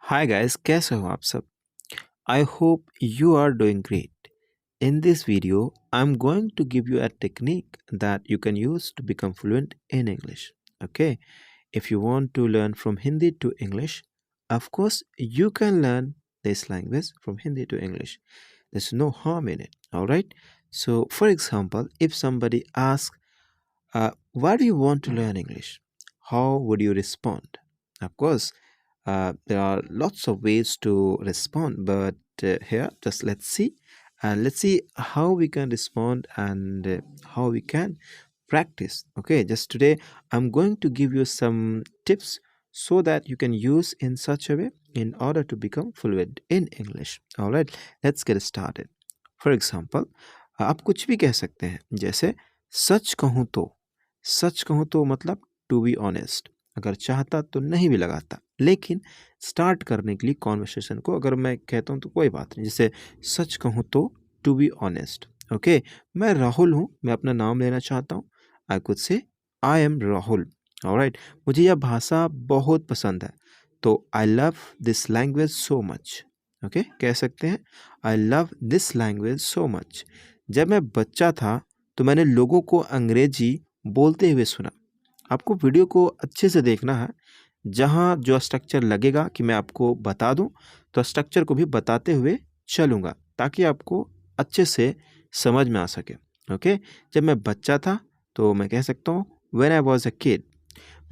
Hi guys, कैसे हो आप सब? I hope you are doing great. In this video, I'm going to give you a technique that you can use to become fluent in English. Okay, if you want to learn from Hindi to English, of course, you can learn this language from Hindi to English. There's no harm in it, all right? So, for example, if somebody asks, why do you want to learn English? How would you respond? Of course, there are lots of ways to respond, but here, just let's see. And let's see how we can respond and how we can practice. Okay, just today, I'm going to give you some tips so that you can use in such a way in order to become fluent in English. All right, let's get started. For example, आप कुछ भी कह सकते हैं, जैसे सच कहूँ तो मतलब टू बी ऑनेस्ट। अगर चाहता तो नहीं भी लगाता, लेकिन स्टार्ट करने के लिए कॉन्वर्सेशन को अगर मैं कहता हूँ तो कोई बात नहीं। जैसे सच कहूँ तो टू बी ऑनेस्ट। ओके, मैं राहुल हूँ, मैं अपना नाम लेना चाहता हूँ। I could say I am Rahul. Alright, मुझे यह भाषा बहुत पसंद है, तो I love this language so much. Okay, कह सकते हैं I love this language so much. जब मैं बच्चा था तो मैंने लोगों को अंग्रेजी बोलते हुए सुना। आपको वीडियो को अच्छे से देखना है, जहाँ जो स्ट्रक्चर लगेगा कि मैं आपको बता दूं, तो स्ट्रक्चर को भी बताते हुए चलूँगा ताकि आपको अच्छे से समझ में आ सके। ओके, जब मैं बच्चा था तो मैं कह सकता हूँ when I was a kid,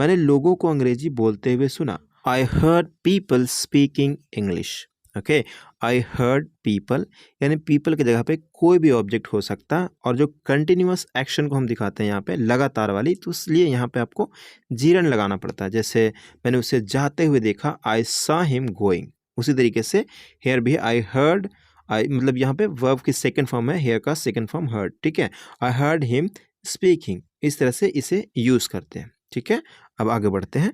मैंने लोगों को अंग्रेजी बोलते हुए सुना। I heard people speaking English. Okay, I heard people, यानी पीपल की जगह पे कोई भी ऑब्जेक्ट हो सकता है, और जो कंटिन्यूअस एक्शन को हम दिखाते हैं यहाँ पे लगातार वाली, तो इसलिए यहाँ पे आपको जीरन लगाना पड़ता है। जैसे मैंने उसे जाते हुए देखा, आई सा हिम गोइंग। उसी तरीके से हेयर भी आई हर्ड, आई मतलब यहाँ पे वर्ब की सेकंड फॉर्म है, हेयर का सेकंड फॉर्म हर्ड। ठीक है, आई हर्ड हिम स्पीकिंग, इस तरह से इसे यूज करते हैं। ठीक है, अब आगे बढ़ते हैं।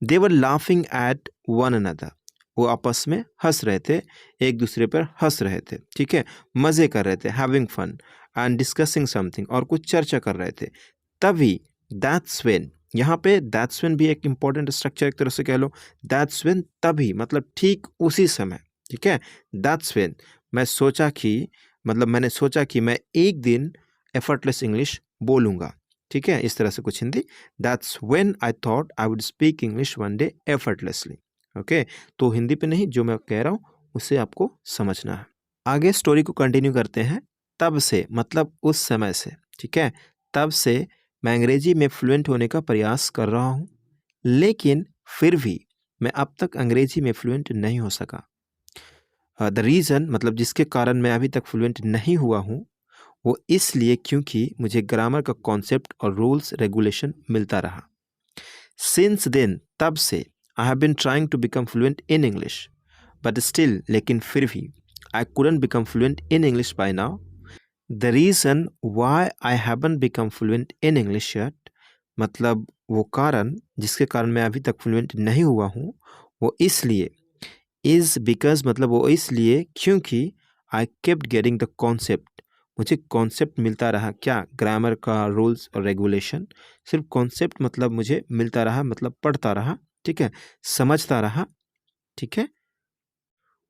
They were laughing at one another, वो आपस में हंस रहे थे, एक दूसरे पर हंस रहे थे। ठीक है, मज़े कर रहे थे, having fun and discussing something, और कुछ चर्चा कर रहे थे। तभी दैट्स व्हेन, यहाँ पे दैट्स व्हेन भी एक इंपॉर्टेंट स्ट्रक्चर एक तरह से कह लो। दैट्स व्हेन तभी मतलब ठीक उसी समय। ठीक है, दैट्स व्हेन मैं सोचा कि मतलब मैंने सोचा कि मैं एक दिन एफर्टलेस इंग्लिश बोलूँगा। ठीक है, इस तरह से कुछ Hindi. That's when I thought I would speak English one day effortlessly. Okay, तो हिंदी पे नहीं, जो मैं कह रहा हूँ उसे आपको समझना है। आगे स्टोरी को कंटिन्यू करते हैं। तब से मतलब उस समय से। ठीक है, तब से मैं अंग्रेजी में फ्लुएंट होने का प्रयास कर रहा हूँ, लेकिन फिर भी मैं अब तक अंग्रेजी में फ्लुएंट नहीं हो सका। द रीज़न मतलब जिसके कारण मैं अभी तक फ्लुएंट नहीं हुआ हूँ, वो इसलिए क्योंकि मुझे ग्रामर का कॉन्सेप्ट और रूल्स रेगुलेशन मिलता रहा। सिंस देन, तब से I have been trying to become fluent in English, but still, लेकिन फिर भी I couldn't become fluent in English by now. The reason why I haven't become fluent in English yet, मतलब वो कारण जिसके कारण मैं अभी तक फ्लुएंट नहीं हुआ हूँ, वो इसलिए, इज़ बिकॉज मतलब वो इसलिए क्योंकि I kept getting the concept, मुझे कॉन्सेप्ट मिलता रहा। क्या? ग्रामर का रूल्स और रेगुलेशन। सिर्फ कॉन्सेप्ट मतलब मुझे मिलता रहा, मतलब पढ़ता रहा। ठीक है, समझता रहा। ठीक है,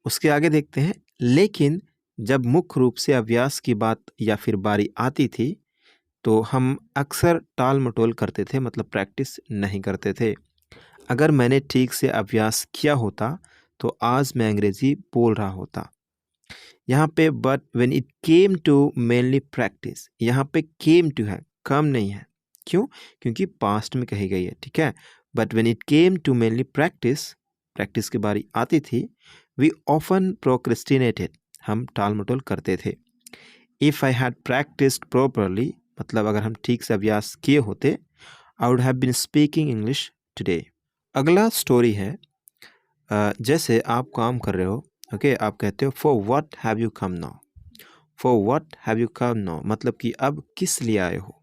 उसके आगे देखते हैं। लेकिन जब मुख्य रूप से अभ्यास की बात या फिर बारी आती थी, तो हम अक्सर टाल मटोल करते थे, मतलब प्रैक्टिस नहीं करते थे। अगर मैंने ठीक से अभ्यास किया होता तो आज मैं अंग्रेजी बोल रहा होता। यहाँ पे but when it came to mainly practice, यहाँ पे केम टू है, कम नहीं है। क्यों? क्योंकि पास्ट में कही गई है। ठीक है, but when it came to mainly practice, practice की बारी आती थी, वी ऑफन प्रोक्रेस्टिनेटेड, हम टाल मटोल करते थे। If I had practised properly, मतलब अगर हम ठीक से अभ्यास किए होते, I would have been speaking English today. अगला स्टोरी है। जैसे आप काम कर रहे हो। ओके, आप कहते हो for what have you come now. For what have you come now मतलब कि अब किस लिए आए हो।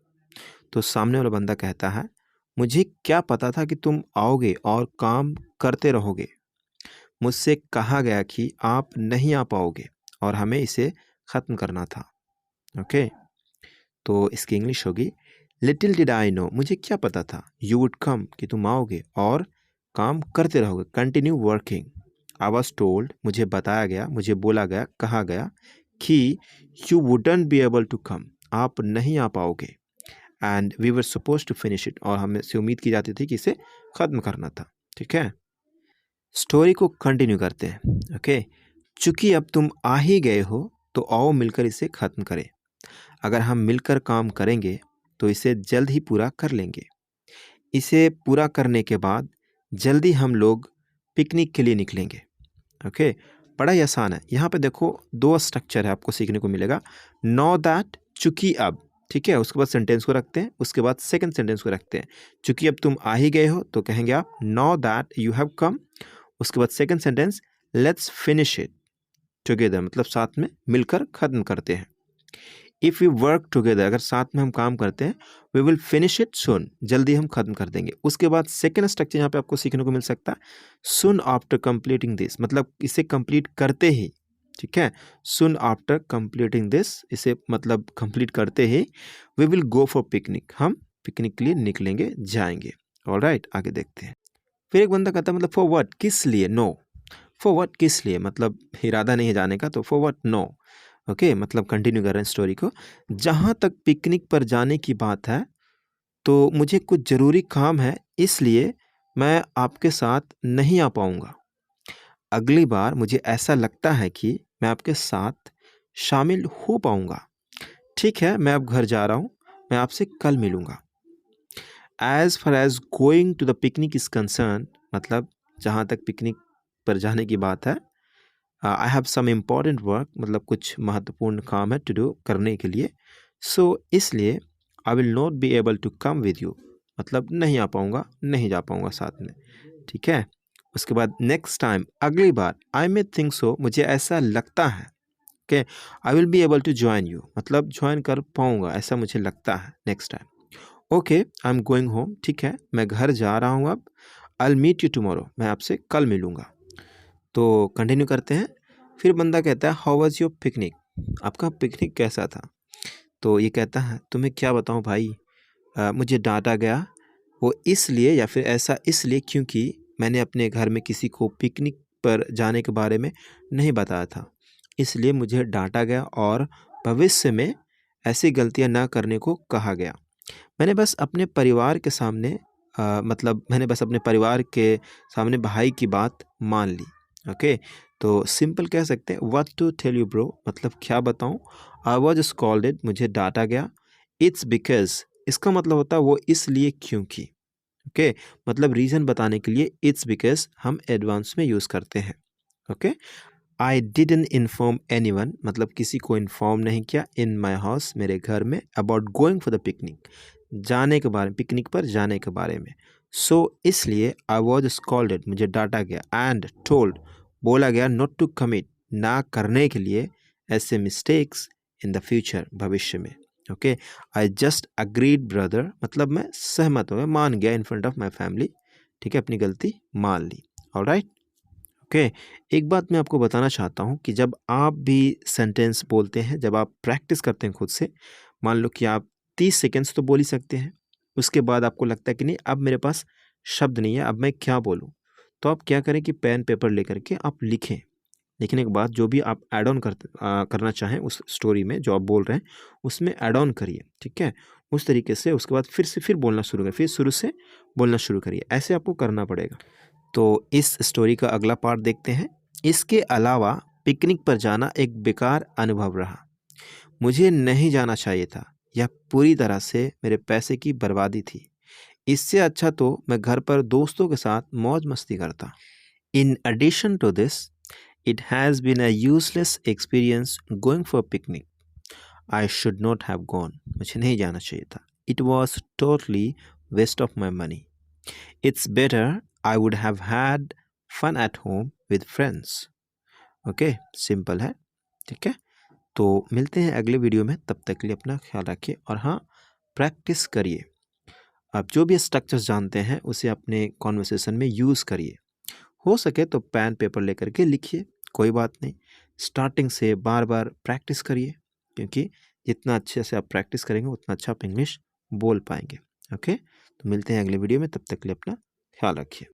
तो सामने वाला बंदा कहता है, मुझे क्या पता था कि तुम आओगे और काम करते रहोगे। मुझसे कहा गया कि आप नहीं आ पाओगे और हमें इसे ख़त्म करना था। ओके, तो इसकी इंग्लिश होगी, लिटिल डिड आई नो, मुझे क्या पता था, यू वुड कम, कि तुम आओगे और काम करते रहोगे, continue working. I was told, मुझे बताया गया, मुझे बोला गया, कहा गया कि you wouldn't be able to come, आप नहीं आ पाओगे, and we were suppose to finish it, और हमें से उम्मीद की जाती थी कि इसे ख़त्म करना था। ठीक है, स्टोरी को कंटिन्यू करते हैं। ओके, चूंकि अब तुम आ ही गए हो तो आओ मिलकर इसे ख़त्म करें। अगर हम मिलकर काम करेंगे तो इसे जल्द ही पूरा कर लेंगे। इसे पूरा करने के बाद जल्दी हम लोग पिकनिक के लिए निकलेंगे। ओके, बड़ा ही आसान है। यहाँ पे देखो दो स्ट्रक्चर है, आपको सीखने को मिलेगा। नो दैट, चूंकि अब, ठीक है, उसके बाद सेंटेंस को रखते हैं, उसके बाद सेकंड सेंटेंस को रखते हैं। चूंकि अब तुम आ ही गए हो तो कहेंगे आप know that you have come, उसके बाद second sentence let's finish it together, मतलब साथ में मिलकर ख़त्म करते हैं। इफ़ वी वर्क टुगेदर, अगर साथ में हम काम करते हैं, we will finish it soon, जल्दी हम खत्म कर देंगे। उसके बाद सेकेंड स्ट्रक्चर यहाँ पे आपको सीखने को मिल सकता है, सून आफ्टर कंप्लीटिंग दिस, मतलब इसे कंप्लीट करते ही। ठीक है, सून आफ्टर कंप्लीटिंग दिस, इसे मतलब कंप्लीट करते ही we will go for picnic, हम पिकनिक के लिए निकलेंगे, जाएंगे। ऑलराइट, आगे देखते हैं। फिर एक बंदा कहता है मतलब फॉर व्हाट, किस लिए, नो, फॉर व्हाट किस लिए, मतलब इरादा नहीं है जाने का, तो फॉर व्हाट नो। ओके, मतलब कंटिन्यू कर रहे हैं स्टोरी को। जहाँ तक पिकनिक पर जाने की बात है तो मुझे कुछ ज़रूरी काम है, इसलिए मैं आपके साथ नहीं आ पाऊँगा। अगली बार मुझे ऐसा लगता है कि मैं आपके साथ शामिल हो पाऊँगा। ठीक है, मैं अब घर जा रहा हूँ, मैं आपसे कल मिलूँगा। As far as going to the picnic is concern, मतलब जहाँ तक पिकनिक पर जाने की बात है, I have some important work, मतलब कुछ महत्वपूर्ण काम है टू डू, करने के लिए, सो इसलिए I will not be able to come with you, मतलब नहीं आ पाऊँगा, नहीं जा पाऊँगा साथ में। ठीक है, उसके बाद नेक्स्ट टाइम, अगली बार, आई मे थिंक सो, मुझे ऐसा लगता है, okay, I will be able to join you, मतलब ज्वाइन कर पाऊँगा, ऐसा मुझे लगता है next time. Okay, I am going home, ठीक है, मैं घर जा रहा हूँ अब। I will meet you tomorrow, मैं आपसे कल मिलूँगा। तो कंटिन्यू करते हैं। फिर बंदा कहता है हाउ वाज योर पिकनिक, आपका पिकनिक कैसा था। तो ये कहता है तुम्हें क्या बताऊं भाई, मुझे डांटा गया, वो इसलिए या फिर ऐसा इसलिए क्योंकि मैंने अपने घर में किसी को पिकनिक पर जाने के बारे में नहीं बताया था, इसलिए मुझे डांटा गया और भविष्य में ऐसी गलतियां ना करने को कहा गया। मैंने बस अपने परिवार के सामने मतलब मैंने बस अपने परिवार के सामने भाई की बात मान ली। ओके, तो सिंपल कह सकते हैं what to tell you bro, मतलब क्या बताऊं, आई वॉज स्कॉल्डेड, मुझे डांटा गया, इट्स बिकॉज, इसका मतलब होता है वो इसलिए क्योंकि। ओके, मतलब रीज़न बताने के लिए इट्स बिकॉज हम एडवांस में यूज़ करते हैं। Okay, I didn't inform anyone, मतलब किसी को इन्फॉर्म नहीं किया, इन माई हाउस, मेरे घर में, about going for the picnic, जाने के बारे में, पिकनिक पर जाने के बारे में। सो इसलिए आई वॉज स्कॉल्डेड, मुझे डांटा गया, एंड टोल्ड, बोला गया, नॉट टू कमिट, ना करने के लिए ऐसे मिस्टेक्स इन द फ्यूचर, भविष्य में। Okay, I just agreed brother, मतलब मैं सहमत हो गया, मान गया, in front of my family. ठीक है, अपनी गलती मान ली। ऑलराइट, ओके, एक बात मैं आपको बताना चाहता हूँ कि जब आप भी सेंटेंस बोलते हैं, जब आप प्रैक्टिस करते हैं खुद से, मान लो कि आप 30 सेकेंड्स तो बोल ही सकते हैं, उसके बाद आपको लगता है कि नहीं अब मेरे पास शब्द नहीं है, अब मैं क्या बोलूँ, तो आप क्या करें कि पेन पेपर लेकर के आप लिखें। लिखने के बाद जो भी आप ऐड ऑन करना चाहें उस स्टोरी में जो आप बोल रहे हैं उसमें ऐड ऑन करिए। ठीक है, उस तरीके से उसके बाद फिर से फिर बोलना शुरू करिए, फिर शुरू से बोलना शुरू करिए, ऐसे आपको करना पड़ेगा। तो इस स्टोरी का अगला पार्ट देखते हैं। इसके अलावा पिकनिक पर जाना एक बेकार अनुभव रहा, मुझे नहीं जाना चाहिए था, यह पूरी तरह से मेरे पैसे की बर्बादी थी। इससे अच्छा तो मैं घर पर दोस्तों के साथ मौज मस्ती करता। In addition to this, it has been a useless experience going for picnic. I should not have gone, मुझे नहीं जाना चाहिए था। It was totally waste of my money. It's better I would have had fun at home with friends. Okay, simple है। ठीक है, तो मिलते हैं अगले वीडियो में, तब तक के लिए अपना ख्याल रखिए और हाँ, प्रैक्टिस करिए। आप जो भी स्ट्रक्चर्स जानते हैं उसे अपने कॉन्वर्सेशन में यूज़ करिए। हो सके तो पेन पेपर लेकर के लिखिए, कोई बात नहीं, स्टार्टिंग से बार बार प्रैक्टिस करिए, क्योंकि जितना अच्छे से आप प्रैक्टिस करेंगे उतना अच्छा आप इंग्लिश बोल पाएंगे। ओके, तो मिलते हैं अगले वीडियो में, तब तक के लिए अपना ख्याल रखिए।